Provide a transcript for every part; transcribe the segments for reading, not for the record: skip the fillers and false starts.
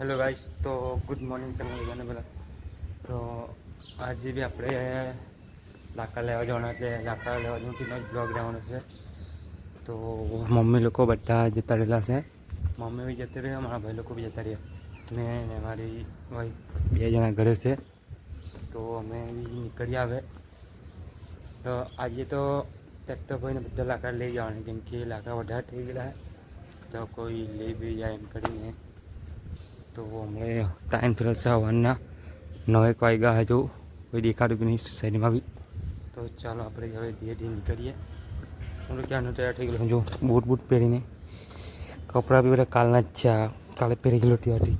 Hello guys, તો good morning તમને બધાને પહેલાં. તો આજે બી આપણે લાકડા લેવા જવાના એટલે લાકડા લેવા જવાનું જ બ્લોગ રહેવાનો છે. તો મમ્મી લોકો બધા જતા રહેલા છે. મમ્મી બી જતી રહી, મારા ભાઈ લોકો બી જતા રહ્યા ને મારી વાઈફ 2 જણા ઘરે છે. તો અમે બી નીકળી આવે. તો આજે તો ટ્રેક્ટર ભાઈને બધા લાકડા લઈ જવાના, કેમ કે લાકડા વધારે થઈ ગયેલા તો કોઈ લઈ બી જાય એમ કરીને. તો હમણાં ટાઈમ થયો છે સવારના 9 વાગ્યા, હજુ કોઈ દેખાડું બી નહીં સોસાયટીમાં બી. તો ચાલો આપણે હવે ધીરે ધીરે નીકળીએ. હું તો ક્યાંનો તૈયાર થઈ ગયેલો, જો બૂટ પહેરીને. કપડાં બી બધા કાલના જ છે, કાલે પહેરી ગયેલો ત્યાંથી,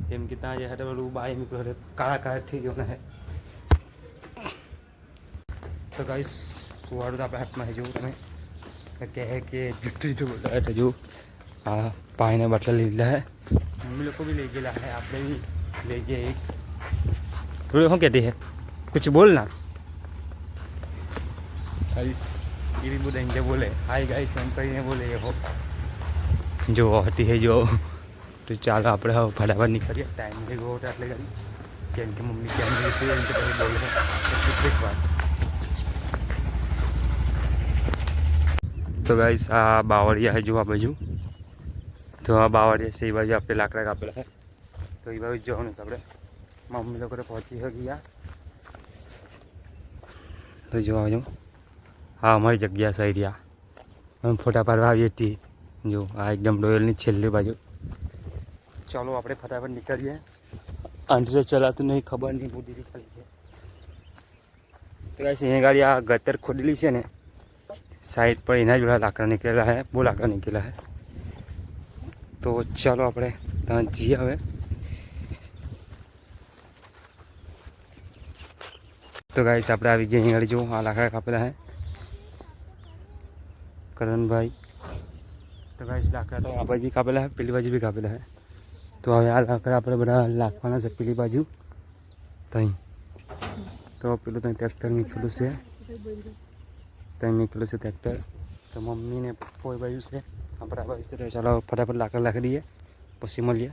કેમ કે ત્યાં જે હતા બધું બાય નીકળ્યો કાળા થઈ ગયો ને. તો ગાઈસ કુવાડું તો આપણે હાથમાં જોવું તમે કહે કે જૂઠું બોલાવે જો આ પાણીના બાટલા લીધેલા હે. મમ્મી લોકો भी ले गए है, આપણે भी ले गए एक. थोड़े हो कहते हैं कुछ बोलना गाइस, ये भी बोले इनके बोले हाय गाइस एम કરીને બોલે એ હો જો હતી है जो. તો ચાલો આપણે હવે ફટાફટ નીકળીએ. ટાઈમ થઈ ગયો હતો એટલે કરી, કેમ કે મમ્મી કેમ નથી એમ કે પછી બોલે કેટલીક વાર. તો ગાઈસ આ બાવળિયા હજુ આ બાજુ, તો આ બાવળિયા છે એ બાજુ આપણે લાકડા કાપેલા છે. તો એ બાજુ જવાનું છે આપણે. મમ્મી લોકો પહોંચી ગયા. તો જોવા બાજુ હા અમારી જગ્યા છે એરિયા, અમે ફોટા પાડવા આવીએ છીએ. જો આ એકદમ ડોયલની છેલ્લી બાજુ. ચાલો આપણે ફટાફટ નીકળીએ. આંધળે ચલાતું નહીં, ખબર નહીં, બહુ દીધી ખાલી છે. તો અહીંયા ગાડી આ ગટર ખોદેલી છે ને સાઈડ પર, એના જ બધા લાકડા નીકળેલા છે, બહુ લાકડા નીકળેલા છે. તો ચાલો આપણે ત્યાં જઈએ હવે. તો ગાઈસ આપણે આવી ગયા અહીં આગળ. જો આ લાકડા કાપેલા છે કરણભાઈ. તો ગાઈસ લાકડા તો આ બાજુ બી કાપેલા છે, પેલી બાજુ બી કાપેલા છે. તો હવે આ લાકડા આપણે બધા લાખવાના છે પેલી બાજુ ત્યાં. તો પેલું ત્યાં ટ્રેક્ટર નીકળ્યું છે, ત્યાં નીકળ્યું છે ટ્રેક્ટર. તો મમ્મીને પપ્પો એ બાજુ છે, આપણે આ બાજુ છે. તો ચાલો ફટાફટ લાકડા લાખી દઈએ, પછી મળીએ.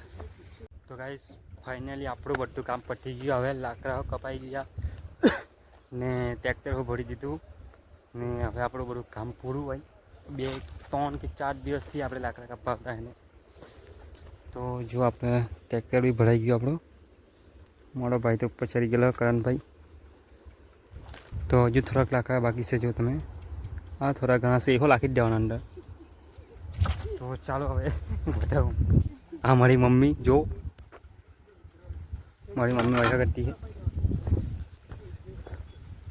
તો ગાઈસ ફાઇનલી આપણું બધું કામ પતી ગયું. હવે લાકડા કપાઈ ગયા ને ટ્રેક્ટર ભરી દીધું ને હવે આપણું બધું કામ પૂરું હોય. 2, 3 કે 4 દિવસથી આપણે લાકડા કાપવા આવતા એને. તો જો આપણે ટ્રેક્ટર બી ભરાઈ ગયું આપણું. મારો ભાઈ તો ઉપર ચડી ગયેલો કરણભાઈ. તો હજુ થોડાક લાકડા બાકી છે. જો તમે હા થોડા ઘણા છે, એવો લાખી જ દેવાના અંદર. તો ચાલો હવે બતાવું. આ મારી મમ્મી, જો મારી મમ્મી વૈસા કરતી છે.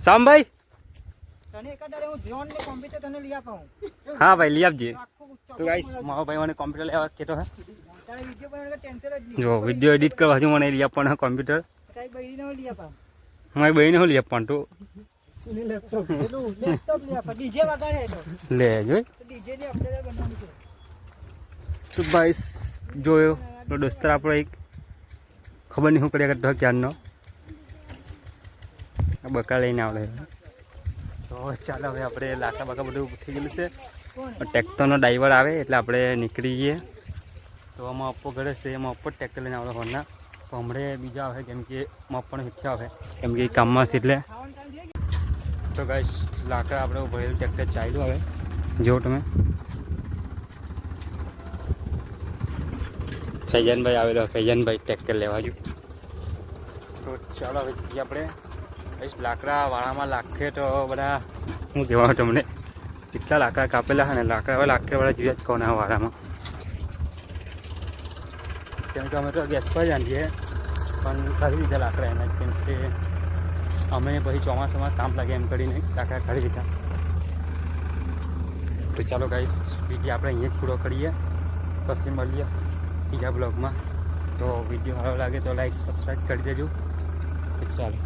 શામભાઈ હા ભાઈ લઈ આપજે. તો ગાઈસ મારો ભાઈ મને કોમ્પ્યુટર લેવા કહેતો હે. જો વિડીયો એડિટ કરવા હજુ મને લઈ આપવાનું કોમ્પ્યુટર. મારી બહેને હું લઈ આપવાનું તો લે જોઈ. તો ભાઈ જોયો તો દોસ્તર આપણો એક ખબર નહીં શું કર્યા કરતો ક્યારનો બકા લઈને આવડે. તો ચાલો હવે આપણે લાકડા બાકા બધું થઈ ગયેલું છે. ટ્રેક્ટરનો ડ્રાઈવર આવે એટલે આપણે નીકળી ગઈએ. તો આમાં અપ્પો ઘરે છે, એમાં અપ્પો ટ્રેક્ટર લઈને આવડે હોરના. તો હમણાં બીજા આવે કેમ કે પણ હિઠ્ઠે આવે કેમ કે કામમાં છે એટલે. તો ગાઈસ લાકડા આપણે ભરેલું ટ્રેક્ટર ચાલ્યું હવે. જો તમે ફૈજાનભાઈ આવેલો, ફૈજાનભાઈ ટ્રેક્ટર લેવા જો. તો ચાલો હવે જઈએ આપણે. લાકડા વાળામાં લાખે તો બધા શું કહેવાનું તમને, કેટલા લાકડા કાપેલા છે ને. લાકડા હવે લાકડાવાળા જોઈએ જ કોના વાળામાં, કેમ કે અમે તો ગેસ પર જ આંધીએ પણ કાઢી દીધા લાકડા એના જ, કેમ કે અમે પછી ચોમાસામાં કામ લાગે એમ કરીને લાકડા કાઢી દીધા. તો ચાલો ગાઈસ વિડીયો આપણે અહીંયા જ પૂરો કરીએ, પછી મળીએ બીજા બ્લોગમાં. તો વિડીયો સારો લાગે તો લાઈક સબસ્ક્રાઈબ કરી દેજો. ચાલો.